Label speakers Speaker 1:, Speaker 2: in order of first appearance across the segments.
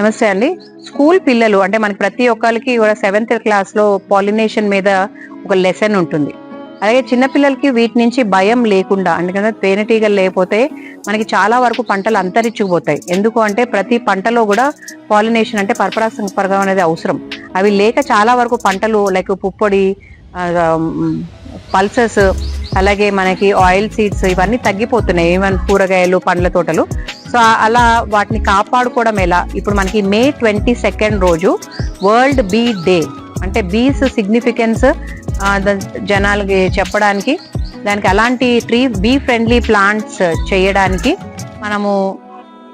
Speaker 1: నమస్తే అండి. స్కూల్ పిల్లలు అంటే మనకి ప్రతి ఒక్కరికి కూడా 7th క్లాస్లో పాలినేషన్ మీద ఒక లెసన్ ఉంటుంది. అలాగే చిన్నపిల్లలకి వీటి నుంచి భయం లేకుండా, అందుకని తేనెటీగలు లేకపోతే మనకి చాలా వరకు పంటలు అంతరించుకుపోతాయి. ఎందుకు అంటే ప్రతి పంటలో కూడా పాలినేషన్ అంటే పరపరాగం అనేది అవసరం. అవి లేక చాలా వరకు పంటలు లైక్ పుప్పొడి, పల్సెస్, అలాగే మనకి ఆయిల్ సీడ్స్ ఇవన్నీ తగ్గిపోతున్నాయి. ఈవెన్ కూరగాయలు, పండ్ల తోటలు. సో అలా వాటిని కాపాడుకోవడం ఎలా? ఇప్పుడు మనకి May 22 రోజు వరల్డ్ బీ డే, అంటే బీస్ సిగ్నిఫికెన్స్ జనాలకి చెప్పడానికి, దానికి అలాంటి బీ ఫ్రెండ్లీ ప్లాంట్స్ చేయడానికి మనము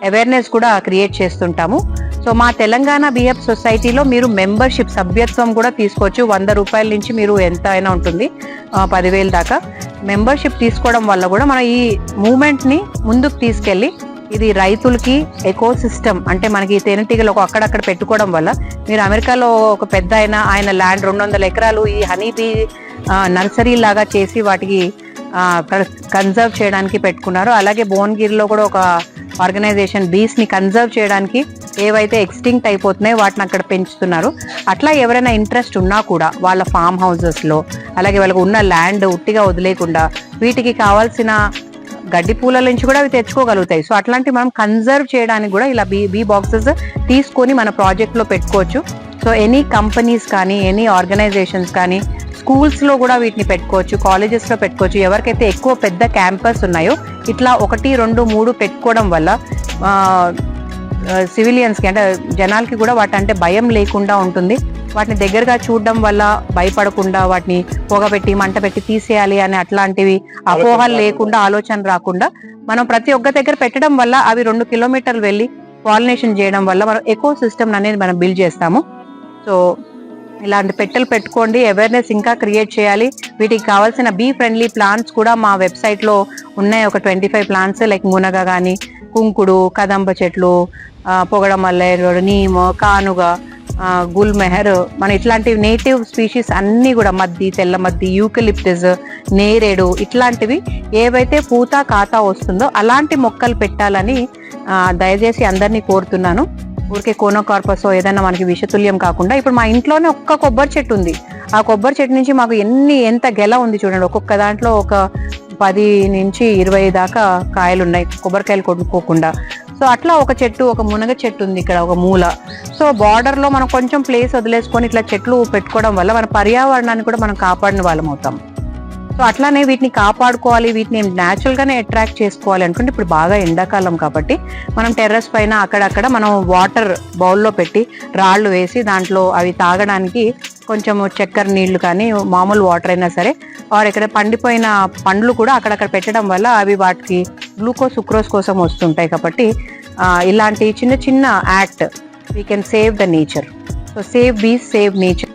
Speaker 1: అవేర్నెస్ కూడా క్రియేట్ చేస్తుంటాము. సో మా తెలంగాణ బీహబ్ సొసైటీలో మీరు మెంబర్షిప్ సభ్యత్వం కూడా తీసుకోవచ్చు. 100 రూపాయల నుంచి మీరు ఎంత అయినా ఉంటుంది, 10,000 దాకా మెంబర్షిప్ తీసుకోవడం వల్ల కూడా మనం ఈ మూమెంట్ని ముందుకు తీసుకెళ్ళి, ఇది రైతులకి ఎకో సిస్టమ్ అంటే మనకి తేనెటీగలు అక్కడక్కడ పెట్టుకోవడం వల్ల, మీరు అమెరికాలో ఒక పెద్ద ఆయన ల్యాండ్ 200 ఎకరాలు ఈ హనీ బీ నర్సరీ లాగా చేసి వాటికి కన్జర్వ్ చేయడానికి పెట్టుకున్నారు. అలాగే భువనగిరిలో కూడా ఒక ఆర్గనైజేషన్ బీస్ ని కన్జర్వ్ చేయడానికి ఏవైతే ఎక్స్టింక్ట్ అయిపోతున్నాయో వాటిని అక్కడ పెంచుతున్నారు. అట్లా ఎవరైనా ఇంట్రెస్ట్ ఉన్నా కూడా వాళ్ళ ఫామ్ హౌసెస్ లో, అలాగే వాళ్ళకు ఉన్న ల్యాండ్ ఉట్టిగా వదిలేకుండా వీటికి కావాల్సిన గడ్డి పూల నుంచి కూడా అవి తెచ్చుకోగలుగుతాయి. సో అట్లాంటి మనం కన్జర్వ్ చేయడానికి కూడా ఇలా బీ బాక్సెస్ తీసుకొని మన ప్రాజెక్ట్ లో పెట్టుకోవచ్చు. సో ఎనీ కంపెనీస్ కానీ, ఎనీ ఆర్గనైజేషన్స్ కానీ, స్కూల్స్ లో కూడా వీటిని పెట్టుకోవచ్చు, కాలేజెస్ లో పెట్టుకోవచ్చు. ఎవరికైతే ఎక్కువ పెద్ద క్యాంపస్ ఉన్నాయో ఇట్లా 1, 2, 3 పెట్టుకోవడం వల్ల సివిలియన్స్కి అంటే జనాలకి కూడా వాటి అంటే భయం లేకుండా ఉంటుంది. వాటిని దగ్గరగా చూడడం వల్ల భయపడకుండా, వాటిని పొగబెట్టి మంట పెట్టి తీసేయాలి అని అట్లాంటివి అపోహలు లేకుండా, ఆలోచన రాకుండా మనం ప్రతి ఒక్క దగ్గర పెట్టడం వల్ల అవి 2 కిలోమీటర్లు వెళ్ళి పాలినేషన్ చేయడం వల్ల మనం ఎకో సిస్టమ్ అనేది మనం బిల్డ్ చేస్తాము. సో ఇలాంటి పెట్టెలు పెట్టుకోండి, అవేర్నెస్ ఇంకా క్రియేట్ చేయాలి. వీటికి కావాల్సిన బీ ఫ్రెండ్లీ ప్లాంట్స్ కూడా మా వెబ్సైట్లో ఉన్నాయి. ఒక 25 ప్లాంట్స్ లైక్ మునగ కానీ, కుంకుడు, కదంబ చెట్లు, పొగడమల్లె, నీమ్, కానుగ, గుల్మెహర్, మన ఇట్లాంటి నేటివ్ స్పీషీస్ అన్నీ కూడా, మద్ది, తెల్ల మద్ది, యూకలిప్టస్, నేరేడు, ఇట్లాంటివి ఏవైతే పూత కాతా వస్తుందో అలాంటి మొక్కలు పెట్టాలని దయచేసి అందరినీ కోరుతున్నాను. ఊరికే కోనోకార్పస్ ఏదైనా మనకి విషతుల్యం కాకుండా, ఇప్పుడు మా ఇంట్లోనే ఒక్క కొబ్బరి చెట్టు ఉంది. ఆ కొబ్బరి చెట్టు నుంచి మాకు ఎంత గెల ఉంది చూడండి. ఒక్కొక్క దాంట్లో ఒక 10 నుంచి 20 దాకా కాయలు ఉన్నాయి, కొబ్బరికాయలు కొనుక్కోకుండా. సో అట్లా ఒక చెట్టు, ఒక మునగ చెట్టు ఉంది ఇక్కడ ఒక మూల. సో బార్డర్ లో మనం కొంచెం ప్లేస్ వదిలేసుకొని ఇట్లా చెట్లు పెట్టుకోవడం వల్ల మన పర్యావరణాన్ని కూడా మనం కాపాడిన వాళ్ళం అవుతాం. సో అట్లానే వీటిని కాపాడుకోవాలి, వీటిని న్యాచురల్ గానే అట్రాక్ట్ చేసుకోవాలి అనుకుంటే, ఇప్పుడు బాగా ఎండాకాలం కాబట్టి మనం టెర్రస్ పైన అక్కడక్కడ మనం వాటర్ బౌల్లో పెట్టి రాళ్ళు వేసి దాంట్లో అవి తాగడానికి కొంచెం చక్కెర నీళ్లు కానీ, మామూలు వాటర్ అయినా సరే, ఆర్ ఇక్కడ పండిపోయిన పండ్లు కూడా అక్కడక్కడ పెట్టడం వల్ల అవి వాటికి గ్లూకోజ్, సుక్రోజ్ కోసం వస్తుంటాయి. కాబట్టి ఇలాంటి చిన్న చిన్న act we can save the nature. So save బీస్, సేవ్ నేచర్.